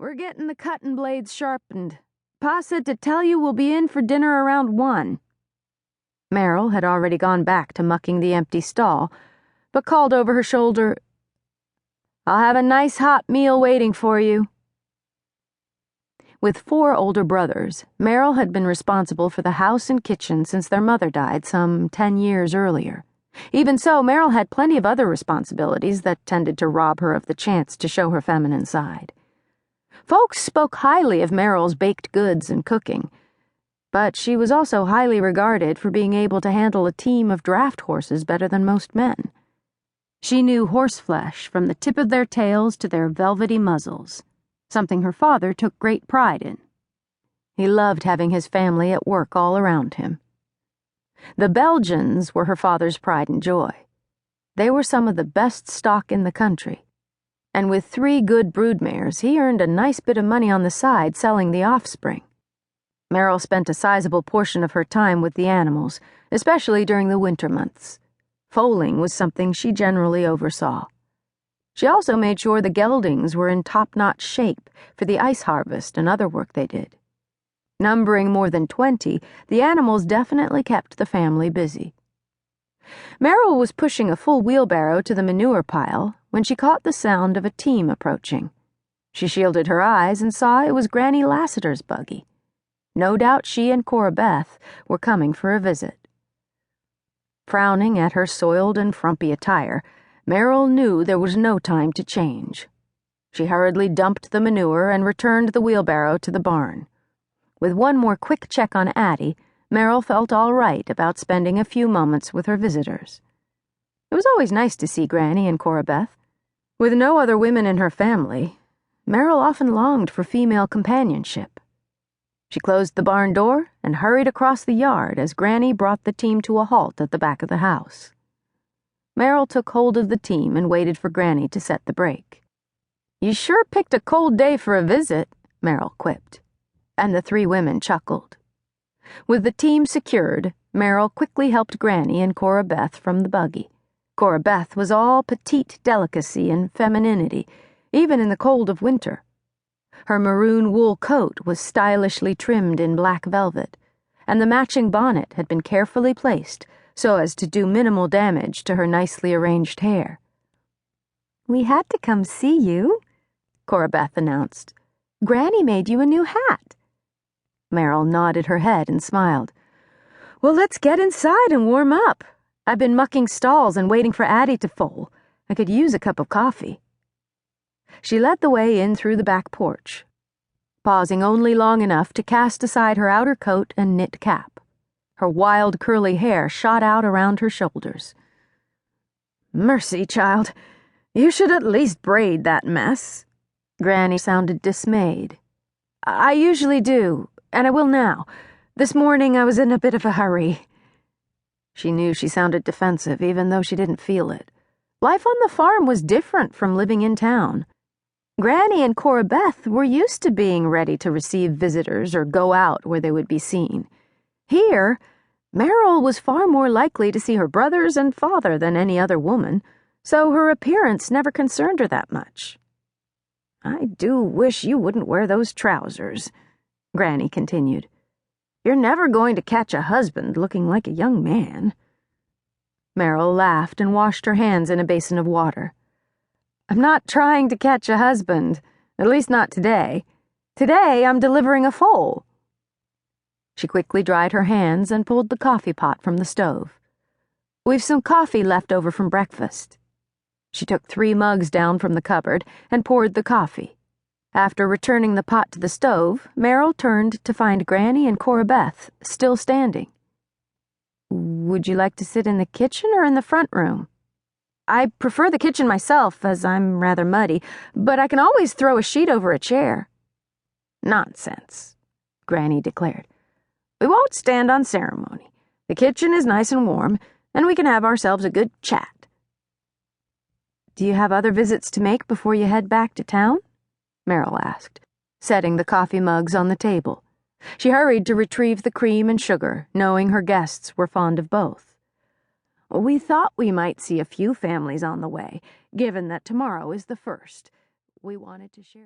We're getting the cutting blades sharpened. Pa said to tell you we'll be in for dinner around 1. Merrill had already gone back to mucking the empty stall, but called over her shoulder, "I'll have a nice hot meal waiting for you." With 4 older brothers, Merrill had been responsible for the house and kitchen since their mother died some 10 years earlier. Even so, Merrill had plenty of other responsibilities that tended to rob her of the chance to show her feminine side. Folks spoke highly of Merrill's baked goods and cooking, but she was also highly regarded for being able to handle a team of draft horses better than most men. She knew horseflesh from the tip of their tails to their velvety muzzles, something her father took great pride in. He loved having his family at work all around him. The Belgians were her father's pride and joy. They were some of the best stock in the country, and with 3 good broodmares, he earned a nice bit of money on the side selling the offspring. Merrill spent a sizable portion of her time with the animals, especially during the winter months. Foaling was something she generally oversaw. She also made sure the geldings were in top-notch shape for the ice harvest and other work they did. Numbering more than 20, the animals definitely kept the family busy. Merrill was pushing a full wheelbarrow to the manure pile when she caught the sound of a team approaching. She shielded her eyes and saw it was Granny Lassiter's buggy. No doubt she and Cora Beth were coming for a visit. Frowning at her soiled and frumpy attire, Merrill knew there was no time to change. She hurriedly dumped the manure and returned the wheelbarrow to the barn. With one more quick check on Addie, Merrill felt all right about spending a few moments with her visitors. It was always nice to see Granny and Cora Beth. With no other women in her family, Merrill often longed for female companionship. She closed the barn door and hurried across the yard as Granny brought the team to a halt at the back of the house. Merrill took hold of the team and waited for Granny to set the brake. "You sure picked a cold day for a visit," Merrill quipped, and the 3 women chuckled. With the team secured, Merrill quickly helped Granny and Cora Beth from the buggy. Cora Beth was all petite delicacy and femininity, even in the cold of winter. Her maroon wool coat was stylishly trimmed in black velvet, and the matching bonnet had been carefully placed so as to do minimal damage to her nicely arranged hair. "We had to come see you," Cora Beth announced. "Granny made you a new hat." Merrill nodded her head and smiled. "Well, let's get inside and warm up. I've been mucking stalls and waiting for Addie to foal. I could use a cup of coffee." She led the way in through the back porch, pausing only long enough to cast aside her outer coat and knit cap. Her wild curly hair shot out around her shoulders. "Mercy, child, you should at least braid that mess." Granny sounded dismayed. "I usually do, and I will now. This morning I was in a bit of a hurry." She knew she sounded defensive, even though she didn't feel it. Life on the farm was different from living in town. Granny and Cora Beth were used to being ready to receive visitors or go out where they would be seen. Here, Merrill was far more likely to see her brothers and father than any other woman, so her appearance never concerned her that much. "I do wish you wouldn't wear those trousers," Granny continued. "You're never going to catch a husband looking like a young man." Merrill laughed and washed her hands in a basin of water. "I'm not trying to catch a husband, at least not today. Today I'm delivering a foal." She quickly dried her hands and pulled the coffee pot from the stove. "We've some coffee left over from breakfast." She took 3 mugs down from the cupboard and poured the coffee. After returning the pot to the stove, Merrill turned to find Granny and Cora Beth still standing. "Would you like to sit in the kitchen or in the front room?" "I prefer the kitchen myself, as I'm rather muddy, but I can always throw a sheet over a chair." "Nonsense," Granny declared. "We won't stand on ceremony. The kitchen is nice and warm, and we can have ourselves a good chat." "Do you have other visits to make before you head back to town?" Merrill asked, setting the coffee mugs on the table. She hurried to retrieve the cream and sugar, knowing her guests were fond of both. "We thought we might see a few families on the way, given that tomorrow is the 1st. We wanted to share."